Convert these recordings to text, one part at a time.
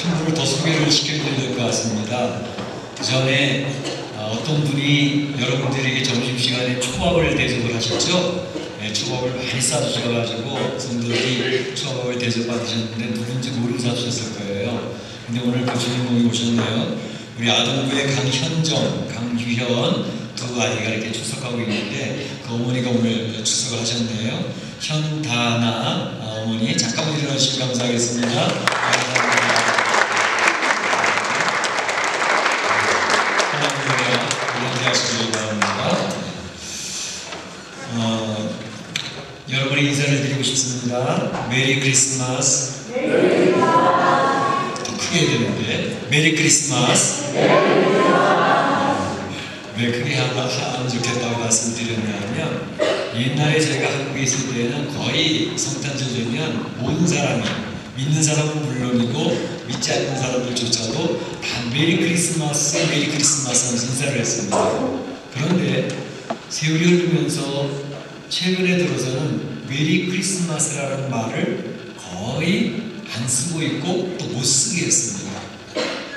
한 분을 더 소개를 시켜드려야 될 것 같습니다. 그 전에 어떤 분이 여러분들에게 점심시간에 초밥을 대접을 하셨죠? 네, 초밥을 많이 싸주셔가지고 성도들이 초밥을 대접받으셨는데 누군지 모르고 사주셨을 거예요. 근데 오늘 그 주인공이 오셨네요. 우리 아동부의 강현정, 강유현 두 아이가 이렇게 출석하고 있는데 그 어머니가 오늘 출석을 하셨네요. 현다나 어머니 잠깐만 일어나주시면 감사하겠습니다. 감사합니다. 하시기 바랍니다. 여러분의 인사를 드리고 싶습니다. 메리 크리스마스. 더 크게 해야 되는데 메리 크리스마스. 왜 크게 하면 좋겠다고 말씀드렸냐면 옛날에 저희가 한국에 있을 때는 거의 성탄절 되면 모든 사람이 믿는 사람은 물론이고 믿지 않는 사람들조차도 다 메리 크리스마스 하면서 인사를 했습니다. 그런데 세월이 흐르면서 최근에 들어서는 메리 크리스마스라는 말을 거의 안 쓰고 있고 또 못 쓰게 했습니다.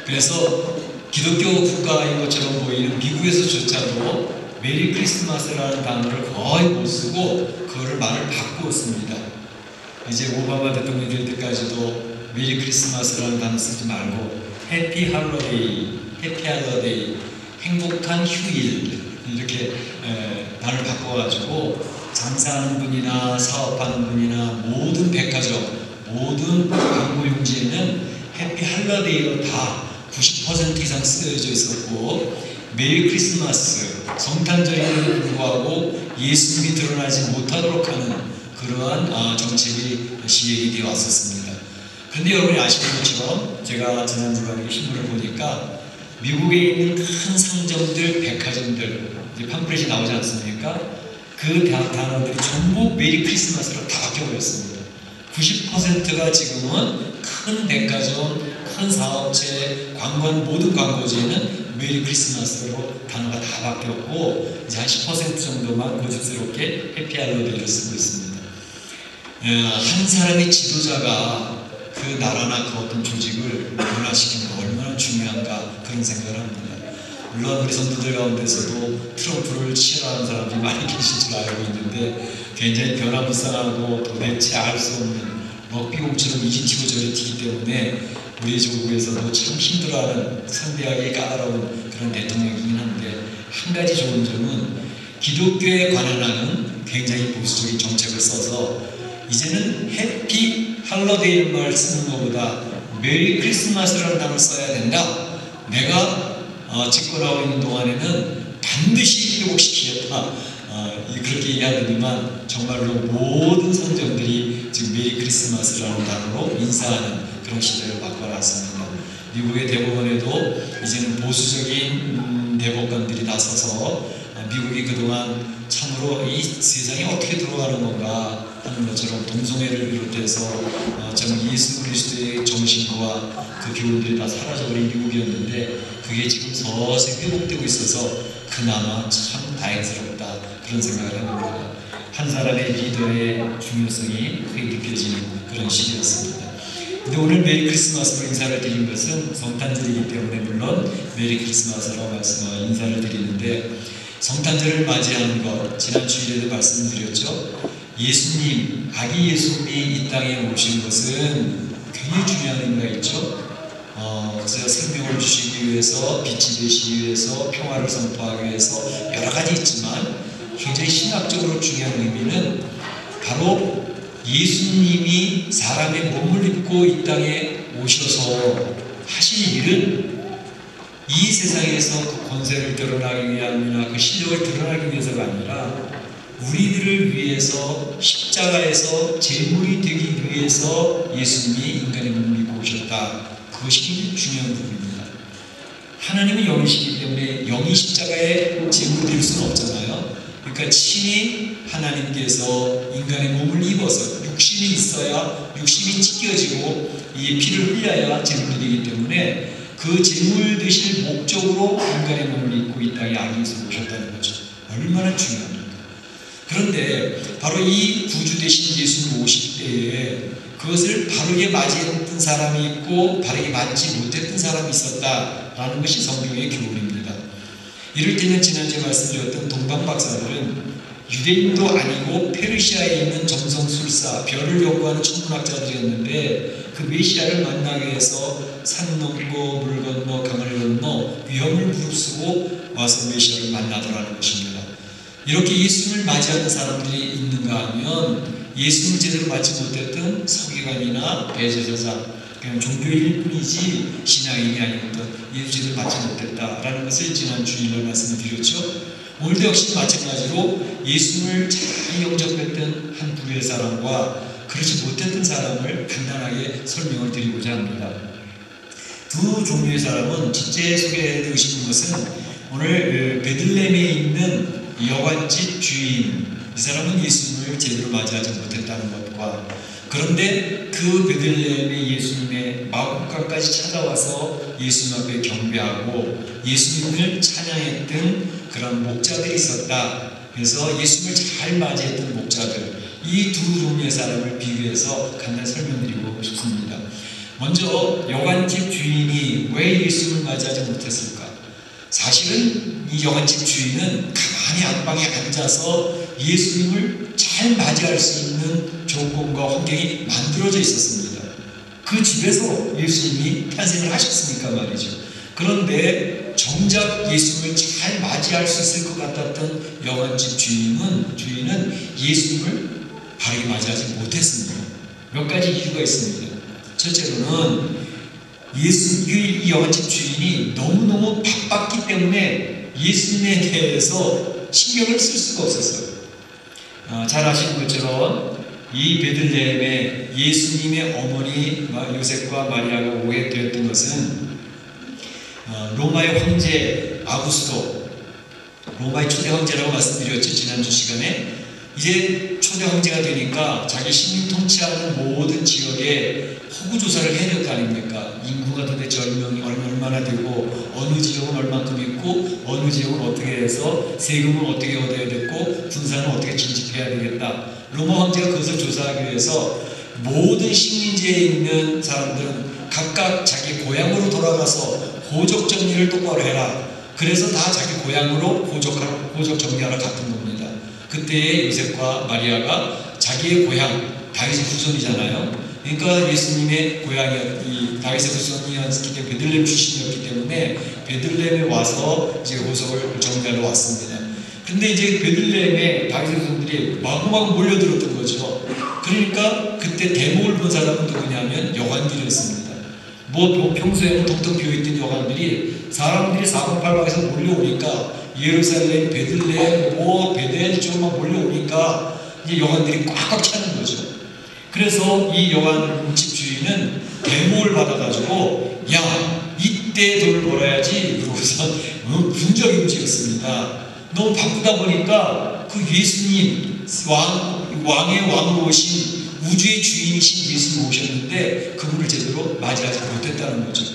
그래서 기독교 국가인 것처럼 보이는 미국에서조차도 메리 크리스마스라는 단어를 거의 못 쓰고 그거를 말을 바꾸었습니다. 이제 오바마 대통령이 될 때까지도 메리 크리스마스라는 단어 쓰지 말고 해피 할로데이, 행복한 휴일 이렇게 단어를 바꿔가지고 장사하는 분이나 사업하는 분이나 모든 백화점, 모든 광고용지에는 해피 할로데이로 다 90% 이상 쓰여져 있었고 메리 크리스마스, 성탄절임에도 불구하고 예수님이 드러나지 못하도록 하는 그러한 정책이 시행이 되어 왔었습니다. 그런데 여러분이 아시는 것처럼 제가 지난 주간에 신문을 보니까 미국에 있는 큰 상점들, 백화점들 이제 팜플렛이 나오지 않습니까? 그 단어들이 전부 메리 크리스마스로 다 바뀌어버렸습니다. 90%가 지금은 큰 백화점, 큰 사업체, 모든 광고지에는 메리 크리스마스로 단어가 다 바뀌었고 이제 한 10% 정도만 고집스럽게 해피 할로데이를 쓰고 있습니다. 한 사람의 지도자가 그 나라나 그 어떤 조직을 변화시키는 게 얼마나 중요한가 그런 생각을 합니다. 물론 우리 성도들 가운데서도 트럼프를 싫어하는 사람들이 많이 계실 줄 알고 있는데 굉장히 변화무쌍하고 도대체 알 수 없는 먹비공처럼 이리 튀고 저리 튀기 때문에 우리 조국에서도 참 힘들어하는 상대하기 까다로운 그런 대통령이긴 한데 한 가지 좋은 점은 기독교에 관한하는 굉장히 보수적인 정책을 써서 이제는 해피 할로데이라는 말을 쓰는 것보다 메리 크리스마스라는 단어를 써야 된다. 내가 집권하고 있는 동안에는 반드시 회복시키겠다. 그렇게 얘기하더니만 정말로 모든 선정들이 지금 메리 크리스마스라는 단어로 인사하는 그런 시대를 바꿔놨습니다. 미국의 대법원에도 이제는 보수적인 대법관들이 나서서 미국이 그동안 참으로 이 세상이 어떻게 돌아가는 건가 하는 것처럼 동성애를 비롯해서 정 예수 그리스도의 정신과 그 교훈들이 다 사라져버린 미국이었는데 그게 지금 서서히 회복되고 있어서 그나마 참 다행스럽다 그런 생각을 해봅니다. 한 사람의 리더의 중요성이 크게 느껴지는 그런 시기였습니다. 근데 오늘 메리 크리스마스로 인사를 드린 것은 성탄절이기 때문에 물론 메리 크리스마스라고 인사를 드리는데 성탄절을 맞이하는 것 지난 주일에도 말씀드렸죠. 예수님, 아기 예수님이 이 땅에 오신 것은 굉장히 중요한 의미가 있죠. 그래서 생명을 주시기 위해서, 빛이 되시기 위해서, 평화를 선포하기 위해서 여러 가지 있지만 굉장히 신학적으로 중요한 의미는 바로 예수님이 사람의 몸을 입고 이 땅에 오셔서 하신 일은 이 세상에서 그 권세를 드러나기 위함이나 그 실력을 드러나기 위해서가 아니라 우리들을 위해서 십자가에서 제물이 되기 위해서 예수님이 인간의 몸을 입고 오셨다. 그것이 굉장히 중요한 부분입니다. 하나님은 영이시기 때문에 영이 십자가에 제물이 될 수는 없잖아요. 그러니까 친히 하나님께서 인간의 몸을 입어서 육신이 있어야 육신이 찢겨지고 이 피를 흘려야 제물이 되기 때문에 그 제물 되실 목적으로 인간의 몸을 입고 이 땅에 아기 예수가 오셨다는 거죠. 얼마나 중요합니까? 그런데 바로 이 구주 되신 예수님 오실 때에 그것을 바르게 맞이했던 사람이 있고 바르게 맞지 못했던 사람이 있었다라는 것이 성경의 교훈입니다. 이럴 때는 지난주에 말씀드렸던 동방 박사들은 유대인도 아니고 페르시아에 있는 점성술사, 별을 연구하는 천문학자들이었는데 그 메시아를 만나기 위해서 산 넘고 물 건너 강을 건너 위험을 무릅쓰고 와서 메시아를 만나더라는 것입니다. 이렇게 예수님을 맞이하는 사람들이 있는가 하면 예수님을 제대로 맞지 못했던 서기관이나 대제사장, 그냥 종교인일 뿐이지 신앙인이 아니었던 예수 제대로 맞지 못했다라는 것을 지난 주일날 말씀드렸죠. 오늘도 역시 마찬가지로 예수님을 잘 영접했던 한 부류의 사람과 그렇지 못했던 사람을 간단하게 설명을 드리고자 합니다. 두 종류의 사람은 첫째 소개해드리고 싶은 것은 오늘 베들레헴에 있는 여관집 주인, 이 사람은 예수님을 제대로 맞이하지 못했다는 것과 그런데 그 베들레헴의 예수님의 마구간까지 찾아와서 예수님 앞에 경배하고 예수님을 찬양했던 그런 목자들이 있었다. 그래서 예수님을 잘 맞이했던 목자들, 이 두 종류의 사람을 비교해서 간단히 설명드리고 싶습니다. 먼저 여관집 주인이 왜 예수님을 맞이하지 못했을까? 사실은 이 여관집 주인은 가만히 안방에 앉아서 예수님을 잘 맞이할 수 있는 조건과 환경이 만들어져 있었습니다. 그 집에서 예수님이 탄생을 하셨으니까 말이죠. 그런데 정작 예수님을 잘 맞이할 수 있을 것 같았던 여관집 주인은 예수님을 바르게 맞이하지 못했습니다. 몇 가지 이유가 있습니다. 첫째로는 이 여관집 주인이 너무너무 바빴기 때문에 예수님에 대해서 신경을 쓸 수가 없었어요. 잘 아시는 것처럼 이 베들레헴에 예수님의 어머니 요셉과 마리아가 오게 되었던 것은 로마의 황제 아구스토, 로마의 초대 황제라고 말씀드렸죠, 지난주 시간에. 이제 초대 황제가 되니까 자기 식민 통치하는 모든 지역에 호구 조사를 해야 될 거 아닙니까? 인구가 도대체 얼마나 되고 어느 지역은 얼마큼 있고 어느 지역은 어떻게 해서 세금은 어떻게 얻어야 되고 군사는 어떻게 진집해야 되겠다. 로마 황제가 그것을 조사하기 위해서 모든 식민지에 있는 사람들은 각각 자기 고향으로 돌아가서 호적 정리를 똑바로 해라. 그래서 다 자기 고향으로 호적 정리하러 갔던 겁니다. 그때의 요셉과 마리아가 자기의 고향, 다윗의 후손이잖아요. 그러니까 예수님의 고향이 다윗의 후손이었기 때문에 베들레헴 출신이었기 때문에 베들레헴에 와서 이제 호적을 정리하러 왔습니다. 근데 이제 베들레헴에 다윗의 후손들이 마구마구 몰려들었던 거죠. 그러니까 그때 대목을 본 사람은 누구냐면 여관들이었습니다. 평소에는 텅텅 비어있던 여관들이 사람들이 사방팔방에서 몰려오니까 예루살렘, 베들레헴, 베델 쪽만 몰려오니까 이제 여관들이 꽉꽉 차는 거죠. 그래서 이 여관집 주인은 대목을 받아가지고 이때 돈을 벌어야지 그러고서 분적이 움직였습니다. 너무 바쁘다 보니까 그 예수님 왕의 왕으로 오신 우주의 주인이신 예수님 오셨는데 그분을 제대로 맞이하지 못했다는 거죠.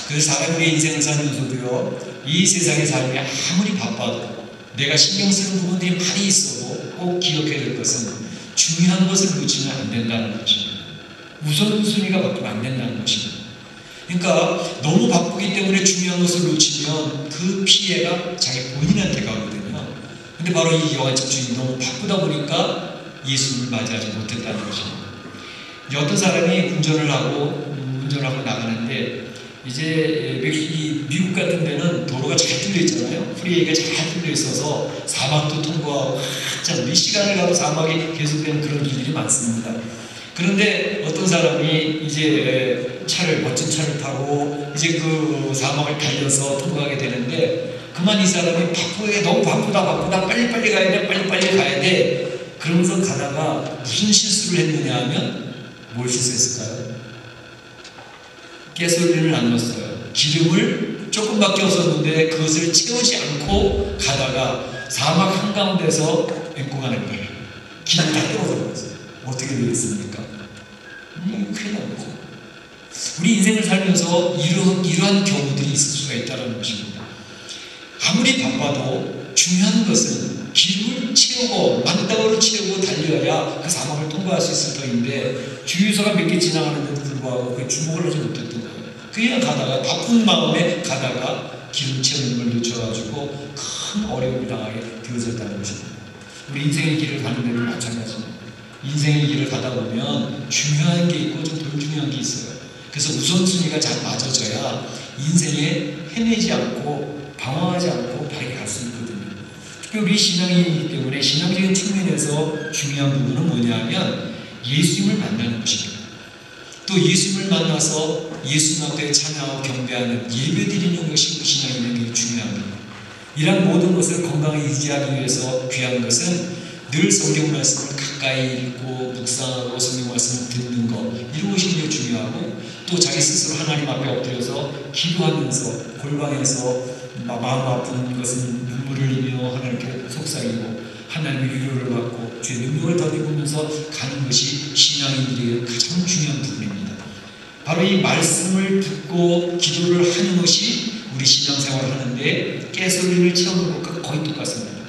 그래서 사람의 인생을 살면서도요, 이 세상의 삶이 아무리 바빠도 내가 신경 쓰는 부분들이 많이 있어도 꼭 기억해야 될 것은 중요한 것을 놓치면 안 된다는 것입니다. 우선순위가 바뀌면 안 된다는 것입니다. 그러니까 너무 바쁘기 때문에 중요한 것을 놓치면 그 피해가 자기 본인한테 가거든요. 근데 바로 이 여관집 주인이 너무 바쁘다 보니까 예수님을 맞이하지 못했다는 것입니다. 어떤 사람이 운전을 하고 나가는데 이제 미국 같은 데는 도로가 잘 뚫려 있잖아요. 프리웨이가 잘 뚫려 있어서 사막도 통과하고 몇 시간을 가도 사막이 계속되는 그런 일들이 많습니다. 그런데 어떤 사람이 이제 멋진 차를 타고 이제 그 사막을 달려서 통과하게 되는데 그만 이 사람이 너무 바쁘다 빨리빨리 가야 돼 그러면서 가다가 무슨 실수를 했느냐 하면 뭘 실수했을까요? 가솔린을 안 넣었어요. 기름을 조금밖에 없었는데 그것을 채우지 않고 가다가 사막 한가운데서 앵꼬가 날 거예요. 기름이 다 떨어져버렸어요. 어떻게 되겠습니까? 큰일 나죠. 우리 인생을 살면서 이러한 경우들이 있을 수가 있다는 것입니다. 아무리 바빠도 중요한 것은 기름을 채워 채우고 만땅으로 채우고 달려야 그 사막을 통과할 수 있을 터인데 주유소가 몇 개 지나가는데도 불구하고 그 주목을 하지 못했던 거예요. 그냥 가다가 바쁜 마음에 가다가 기름 채우는 걸 놓쳐가지고 큰 어려움을 당하게 되어졌다는 것입니다. 우리 인생의 길을 가는 데는 마찬가지입니다. 인생의 길을 가다 보면 중요한 게 있고 좀 덜 중요한 게 있어요. 그래서 우선순위가 잘 맞아져야 인생에 헤매지 않고 방황하지 않고 바르게 갈 수 있거든요. 특히 우리 신앙이기 때문에 신앙적인 측면에서 중요한 부분은 뭐냐면 예수님을 만나는 것입니다. 또 예수님을 만나서 예수님 앞에 찬양하고 경배하는 예배드리는 것이 신앙이 되게 중요합니다. 이런 모든 것을 건강하게 유지하기 위해서 귀한 것은 늘 성경 말씀을 가까이 읽고 묵상하고 성경 말씀을 듣는 것, 이런 것이 굉장히 중요하고 또 자기 스스로 하나님 앞에 엎드려서 기도하면서 골방에서 마음 아픈 것은 눈물을 흘리며 하나님께 속삭이고 하나님의 위로를 받고 주의 능력을 덧입으면서 가는 것이 신앙인들에게 가장 중요한 부분입니다. 바로 이 말씀을 듣고 기도를 하는 것이 우리 신앙생활을 하는데 가솔린을 채우는 것과 거의 똑같습니다.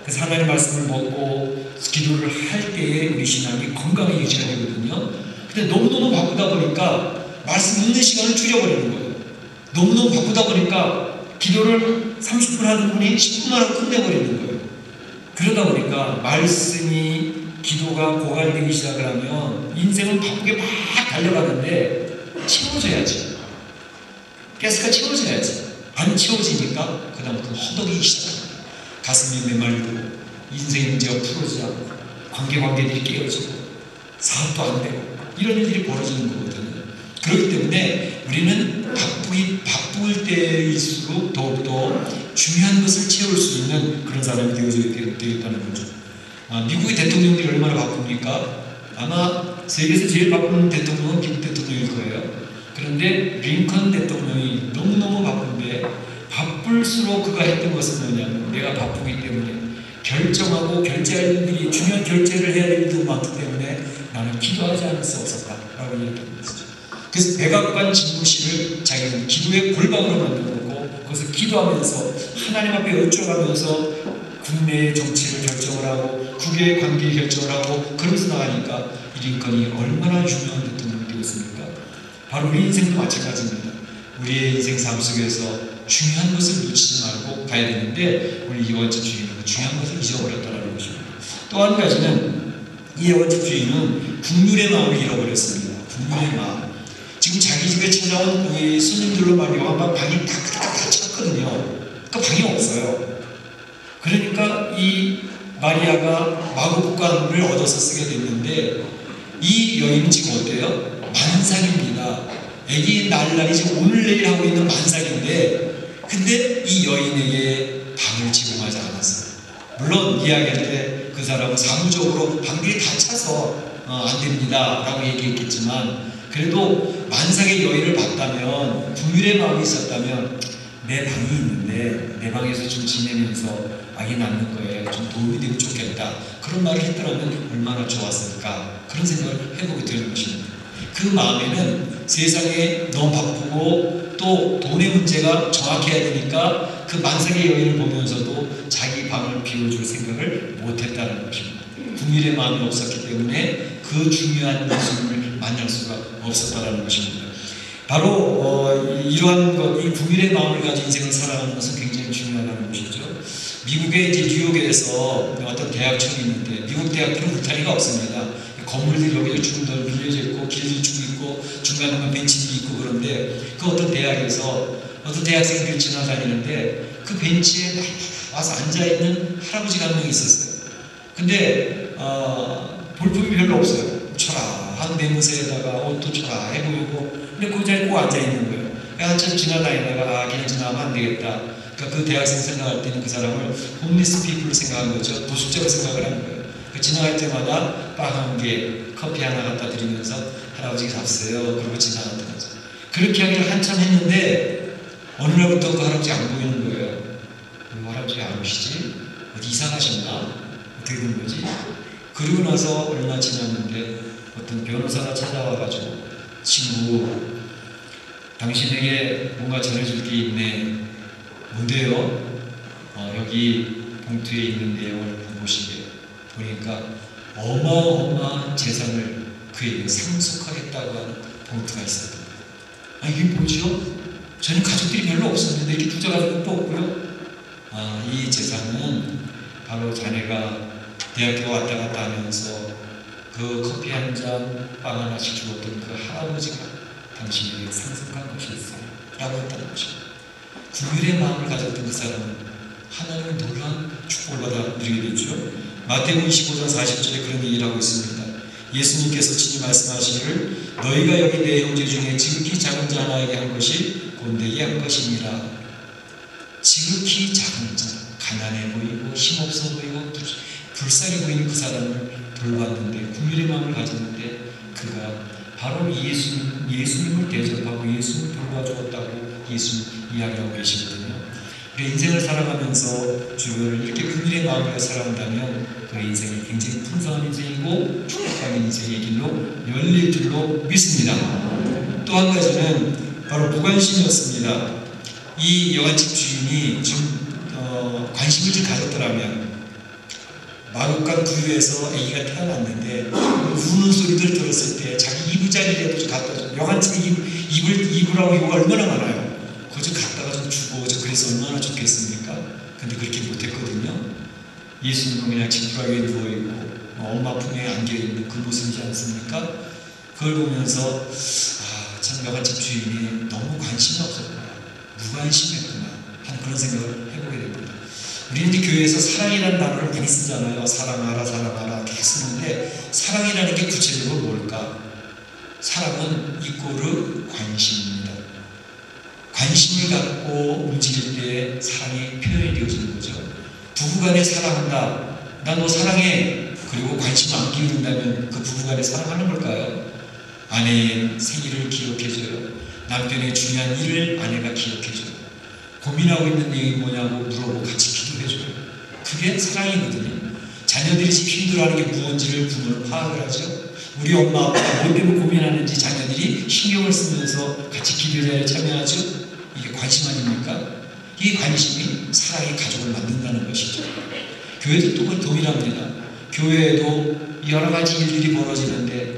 그래서 하나님의 말씀을 먹고 기도를 할 때에 우리 신앙이 건강하게 유지가 되거든요. 근데 너무너무 바쁘다 보니까 말씀 읽는 시간을 줄여버리는 거예요. 너무너무 바쁘다 보니까 기도를 30분 하는 분이 10분 하고 끝내버리는 거예요. 그러다 보니까 말씀이 기도가 고갈되기 시작을 하면 인생은 바쁘게 막 달려가는데 채워져야지. 가스가 채워져야지. 안 채워지니까 그다음부터 허덕이기 시작합니다. 가슴이 메말리고 인생의 문제가 풀어지지 않고 관계들이 깨어지고 사업도 안 되고 이런 일들이 벌어지는 거거든요. 그렇기 때문에 우리는 바쁠 때일수록 더욱더 중요한 것을 채울 수 있는 그런 사람이 되겠다는 거죠. 미국의 대통령들이 얼마나 바쁩니까? 아마 세계에서 제일 바쁜 대통령은 미국 대통령일 거예요. 그런데 링컨 대통령이 너무너무 바쁜데 바쁠수록 그가 했던 것은 뭐냐면 내가 바쁘기 때문에 결정하고 결제할 일들이 중요한 결제를 해야 될 일도 많기 때문에 나는 기도하지 않을 수 없었다라고 얘기했던 것이죠. 그래서 백악관 집무실을 자기는 기도의 골방으로 만들어놓고 거기서 기도하면서 하나님 앞에 여쭤가면서 국내의 정치를 결정을 하고 국외의 관계 결정을 하고 그러면서 나가니까 이 링컨이 얼마나 유명한 대통령이 되었습니까? 바로 우리 인생도 마찬가지입니다. 우리의 인생 삶 속에서 중요한 것을 놓치지 말고 가야 되는데 우리 이원집 주인은 중요한 것을 잊어버렸다는 것입니다. 또 한 가지는 이 이원집 주인은 국률의 마음을 잃어버렸습니다. 국률의 마음. 지금 자기 집에 찾아온 손님들로 말이야 방이 다 찼거든요. 그러니까 방이 없어요. 그러니까 이 마리아가 마구간을 얻어서 쓰게 됐는데 이 여인은 지금 어때요? 만삭입니다. 애기 날라리 지금 오늘 내일 하고 있는 만삭인데 근데 이 여인에게 방을 제공하지 않았어요. 물론 이야기할 때 그 사람은 사무적으로 방들이 다 차서 안 됩니다 라고 얘기했겠지만 그래도 만삭의 여인을 봤다면 국률의 마음이 있었다면 내 방이 있는데 내 방에서 좀 지내면서 아기 낳는 거에 좀 도움이 되면 좋겠다 그런 말을 했더라면 얼마나 좋았을까 그런 생각을 해보게 되는 것입니다. 그 마음에는 세상에 너무 바쁘고 또 돈의 문제가 정확해야 되니까 그 만삭의 여인을 보면서도 자기 방을 비워줄 생각을 못했다는 것입니다. 국률의 마음이 없었기 때문에 그 중요한 예수님을 만날 수가 없었다는 것입니다. 바로 이러한 것, 이 국률의 마음을 가진 인생을 살아가는 것은 굉장히 중요하다는 것이죠. 미국의 이제 뉴욕에서 어떤 대학촌이 있는데 미국 대학들은 울타리가 없습니다. 건물들이 여기서 쭉 빌려져 있고 길이 쭉 있고 중간중간 벤치들이 있고 그런데 그 어떤 대학에서 어떤 대학생들이 지나다니는데 그 벤치에 와서 앉아있는 할아버지가 한 명 있었어요. 근데 볼품이 별로 없어요. 초라한 내무새에다가 옷도 초라해 보이고 근데 그 자리에 꼭 앉아있는 거예요. 한참 지나다니다가 그냥 지나가면 안 되겠다. 그러니까 그 대학생 생각할 때는 그 사람을 홈리스 피플을 생각한 거죠. 노숙자로 생각을 한 거예요. 지나갈 때마다 빵 한 개, 커피 하나 갖다 드리면서 할아버지 잡으세요. 그러고 지나갔던 거죠. 그렇게 하기를 한참 했는데 어느 날부터 그 할아버지 안 보이는 거예요. 왜 할아버지 안 오시지? 어디 이사 가셨나? 어떻게 된 거지? 그러고 나서 얼마 지났는데 어떤 변호사가 찾아와가지고 친구 당신에게 뭔가 전해줄 게 있네. 뭔데요? 여기 봉투에 있는 내용을 보시게 보니까 어마어마한 재산을 그에게 상속하겠다고 하는 봉투가 있었던 거예요. 아, 이게 뭐죠? 저는 가족들이 별로 없었는데 이렇게 부자 가족도 없고요. 아, 이 재산은 바로 자네가 대학교 왔다 갔다 하면서 그 커피 한 잔, 빵 하나씩 주었던 그 할아버지가 당신에게 상속한 것이었어요 라고 했다는 것입니다. 긍휼의 마음을 가졌던 그 사람은 하나님의 놀라운 축복을 받아 누리게 됐죠. 마태복음 25장 40절에 그런 얘기를 하고 있습니다. 예수님께서 친히 말씀하시기를 너희가 여기 내 형제 중에 지극히 작은 자 하나에게 한 것이 곧 내게 한 것이니라. 지극히 작은 자, 가난해 보이고 힘없어 보이고 불쌍해 보이는 그 사람을 돌봤는데 긍휼의 마음을 가졌는데 그가 바로 예수님을 대접하고 예수님을 돌봐주었다고 예수님 이야기하고 계시거든요. 우리 인생을 살아가면서 주변을 이렇게 긍휼의 마음으로 살아간다면 그 인생이 굉장히 풍성한 인생이고 축복받는 인생의 길로 열릴 줄로 믿습니다. 또 한 가지는 바로 무관심이었습니다. 이 여관집 주인이 좀 관심을 좀 가졌더라면 마국간 부유에서 아기가 태어났는데 우는 소리들 들었을 때 자기 이부자리라도 좀 갖다 줘. 여관집에 이불하고 이거 얼마나 많아요. 그거 좀 갖다가 좀 주고 그래서 얼마나 좋겠습니까? 근데 그렇게 못했거든요. 예수님은 그냥 지푸라기에 누워있고 엄마 품에 안겨있는 그 모습이지 않습니까? 그걸 보면서 참 여관집 주인이 너무 관심이 없었구나, 무관심했구나 하는 그런 생각을 해보게 됩니다. 우리는 이제 교회에서 사랑이라는 단어를 많이 쓰잖아요. 사랑하라 사랑하라 계속 쓰는데 사랑이라는 게 구체적으로 뭘까? 사랑은 이꼬르 관심입니다. 관심을 갖고 움직일 때 사랑이 표현이 되어지는 거죠. 부부간에 사랑한다, 나 너 사랑해, 그리고 관심을 안 기울인다면 그 부부간에 사랑하는 걸까요? 아내의 생일을 기억해줘요. 남편의 중요한 일을 아내가 기억해줘요. 고민하고 있는 내용이 뭐냐고 물어보고 같이 기도해줘요. 그게 사랑이거든요. 자녀들이 지금 힘들어하는 게 무엇인지를 부모는 파악을 하죠. 우리 엄마 아빠가 뭐 때문에 고민하는지 자녀들이 신경을 쓰면서 같이 기도에 참여하죠. 이게 관심 아닙니까? 이 관심이 사랑의 가족을 만든다는 것이죠. 교회도 또 동일합니다. 교회에도 여러 가지 일들이 벌어지는데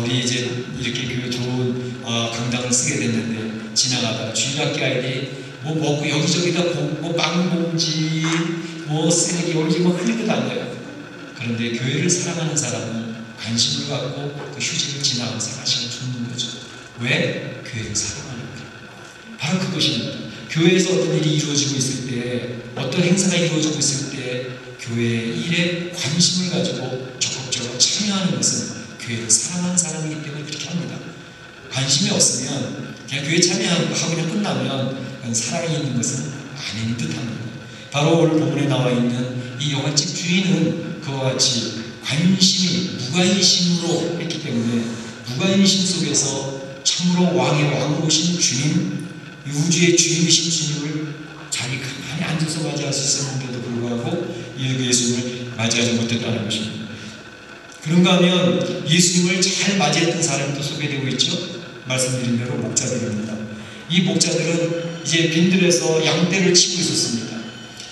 우리 이제 이렇게 교회 좋은 강당을 쓰게 됐는데 지나가다가 주일학교 아이들이 뭐 먹고 여기저기다 뭐 빵봉지 뭐 쓰레기 여기 뭐 흘리고 다녀요. 그런데 교회를 사랑하는 사람은 관심을 갖고 그 휴지를 지나가면서 하나씩 줍는 거죠. 왜? 교회를 사랑하는 거예요. 바로 그것입니다. 교회에서 어떤 일이 이루어지고 있을 때, 어떤 행사가 이루어지고 있을 때 교회의 일에 관심을 가지고 적극적으로 참여하는 것은 교회를 사랑하는 사람이기 때문에 그렇게 합니다. 관심이 없으면 그냥 교회 참여하고 그냥 끝나면 그건 사랑이 있는 것은 아닌 듯합니다. 바로 오늘 본문에 나와 있는 이 여관집 주인은 그와 같이 관심이 무관심으로 했기 때문에 무관심 속에서 참으로 왕의 왕으로신 주님, 우주의 주인이신 주님을 자기 가만히 앉아서 맞이할 수 있었는데도 불구하고 예수님을 맞이하지 못했다는 것입니다. 그런가 하면 예수님을 잘 맞이했던 사람도 소개되고 있죠. 말씀드린 대로 목자들입니다. 이 목자들은 이제 빈들에서 양떼를 치고 있었습니다.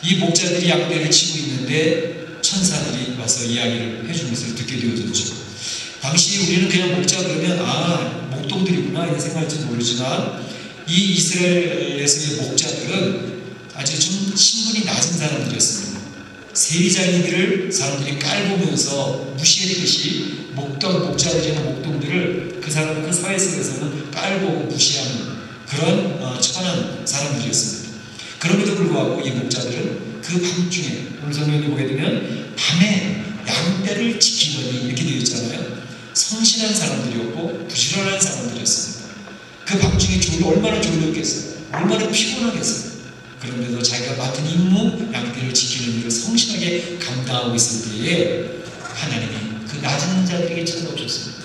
이 목자들이 양떼를 치고 있는데 천사들이 와서 이야기를 해주는 것을 듣게 되어졌죠. 당시 우리는 그냥 목자 그러면 목동들이구나 이런 생각할지 모르지만 이 이스라엘에서의 목자들은 아주 좀 신분이 낮은 사람들이었습니다. 세리자니들을 사람들이 깔보면서 무시했듯이 목자들이나 목동들을 그 사회 속에서는 깔보고 무시하는 그런 천한 사람들이었습니다. 그럼에도 불구하고 이 목자들은 그 밤중에 오늘 성경에 보게 되면 밤에 양떼를 지키더니 이렇게 되어 있잖아요. 성실한 사람들이었고 부지런한 사람들이었습니다. 그 밤중에 얼마나 졸렸겠어요. 얼마나 피곤하겠어요. 그런데도 자기가 맡은 임무, 양떼를 지키는 일을 성실하게 감당하고 있을 때에 하나님이 그 낮은 자들에게 찾아오셨습니다.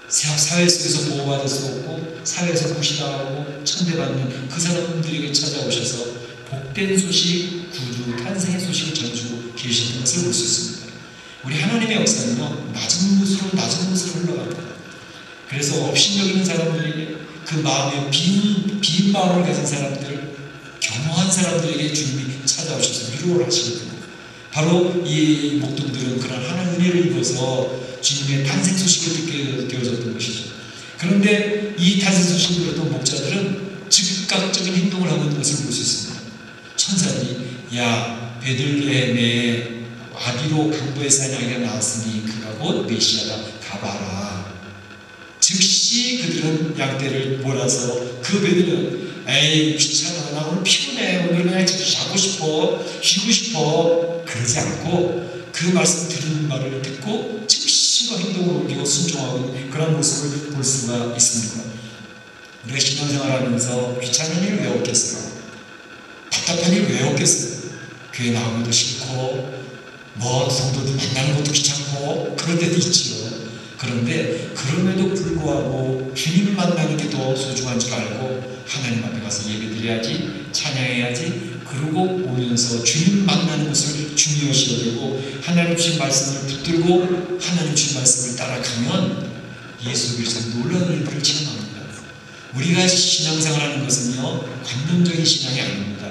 사회 속에서 보호받을 수 없고 사회에서 무시당하고 천대받는 그 사람들에게 찾아오셔서 복된 소식, 구주, 탄생의 소식을 전해주고 계시는 것을 볼 수 있습니다. 우리 하나님의 역사는요, 낮은 곳으로 흘러갑니다. 그래서 업신여기 있는 사람들에게 그 마음에 빈 마음을 가진 사람들, 겸허한 사람들에게 주님이 찾아오셔서 위로를 하시거든요. 바로 이 목동들은 그런 하나님의 은혜를 입어서 주님의 탄생 소식을 듣게 되어졌던 것이죠. 그런데 이 탄생 소식을 들었던 목자들은 즉각적인 행동을 하고 있는 것을 볼 수 있습니다. 천사들이 야 베들레헴에 아비로 강보의 산 아기가 나왔으니 그가 곧 메시아다 가봐라. 즉시 그들은 양떼를 몰아서 그 베들레헴 에이 귀찮아 나 오늘 피곤해 오늘 그냥 자고 싶어 쉬고 싶어 그러지 않고 그 말씀 들은 말을 듣고 즉시로 행동을 옮기고 순종하고 그런 모습을 볼 수가 있습니다. 우리가 신앙생활하면서 귀찮은 일 왜 없겠어요? 답답한 일 왜 없겠어요? 교회 나오기도 싫고 성도들 만나는 것도 귀찮고 그럴 때도 있지요. 그런데 그럼에도 불구하고 주님을 만나는 게 더 소중한 줄 알고 하나님 앞에 가서 예배드려야지 찬양해야지 그러고 오면서 주님 만나는 것을 중요시해야 되고 하나님 주신 말씀을 붙들고 하나님 주신 말씀을 따라가면 예수 그리스도의 놀라운 일들을 체험합니다. 우리가 신앙생활하는 것은요 관념적인 신앙이 아닙니다.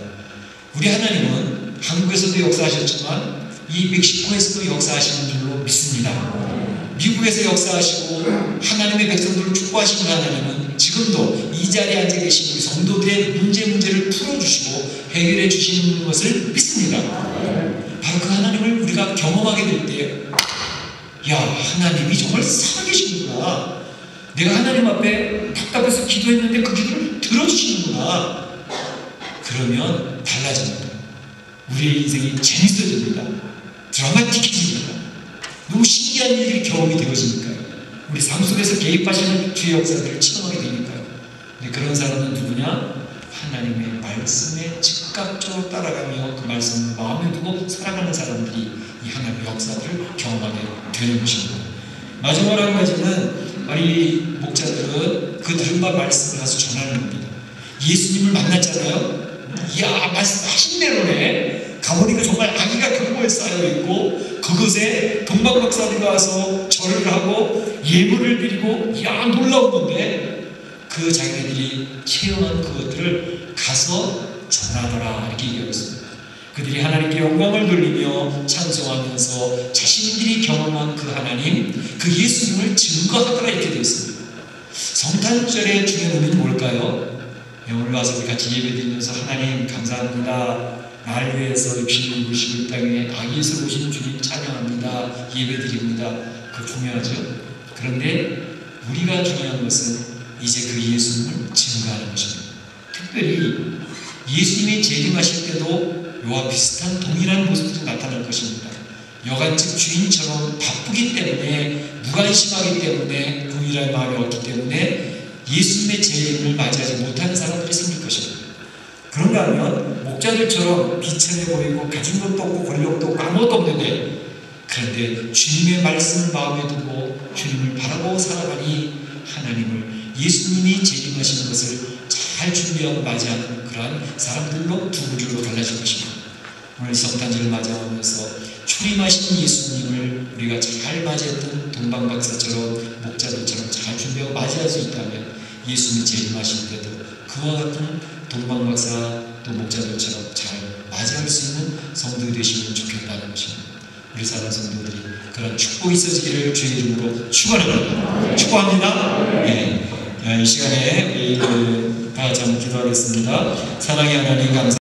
우리 하나님은 한국에서도 역사하셨지만 이 멕시코에서도 역사하시는 줄로 믿습니다. 미국에서 역사하시고 하나님의 백성들을 축복하시는 하나님은 지금도 이 자리에 앉아 계신 우리 성도들의 문제를 풀어주시고 해결해 주시는 것을 믿습니다. 바로 그 하나님을 우리가 경험하게 될 때 야 하나님이 정말 살아계시는구나. 내가 하나님 앞에 답답해서 기도했는데 그 기도를 들어주시는구나. 그러면 달라집니다. 우리의 인생이 재밌어집니다. 드라마틱해집니다. 너무 신기한 일이 경험이 되어지니까요. 우리 삶 속에서 개입하시는 주의 역사들을 체험하게 되니까요. 근데 그런 사람은 누구냐? 하나님의 말씀에 즉각적으로 따라가며 그 말씀을 마음에 두고 살아가는 사람들이 이 하나님의 역사들을 경험하게 되는 것입니다. 마지막으로 한 가지는 이 목자들은 그 들은 바 말씀을 가서 전하는 겁니다. 예수님을 만났잖아요. 이야 말씀하신 대로네. 가보니까 정말 아기가 경보에 쌓여있고 그것에 동방박사들이 와서 절을 하고 예물을 드리고 이야 놀라운 건데 그 자기네들이 체험한 그것들을 가서 전하더라 이렇게 얘기하고 있습니다. 그들이 하나님께 영광을 돌리며 찬송하면서 자신들이 경험한 그 하나님 그 예수님을 증거하더라 이렇게 되어 있습니다. 성탄절의 중요한 의미는 뭘까요? 오늘 와서 우리 같이 예배드리면서 하나님 감사합니다. 날 위해서 육신을 입으시고 이 땅에 아기에서 오신 주님 찬양합니다. 예배드립니다. 그거 중요하죠. 그런데 우리가 중요한 것은 이제 그 예수님을 증거하는 것입니다. 특별히 예수님이 재림하실 때도 이와 비슷한 동일한 모습들이 나타날 것입니다. 여간집 주인처럼 바쁘기 때문에 무관심하기 때문에 동일한 마음이 없기 때문에 예수님의 재림을 맞이하지 못하는 사람들이 생길 것입니다. 그런가 하면 목자들처럼 비천해 보이고 가진 것도 없고 권력도 없고 아무것도 없는데 그런데 주님의 말씀을 마음에 두고 주님을 바라보고 살아가니 하나님을 예수님이 재림하시는 것을 잘 준비하고 맞이하는 그러한 사람들로 두 부류로 갈라질 것입니다. 오늘 성탄절을 맞이하면서 초림하신 예수님을 우리가 잘 맞이했던 동방박사처럼 목자들처럼 잘 준비하고 맞이할 수 있다면 예수님이 재림하실 때도 그와 같은 동방박사 또 목자들처럼 잘 맞이할 수 있는 성도가 되시면 좋겠다는 것입니다. 우리 사랑 성도들이 그런 축복이 있어지기를 주의 이름으로 축원합니다. 축복합니다. 네. 이 시간에 다 같이 한번 기도하겠습니다. 사랑의 하나님 감사합니다.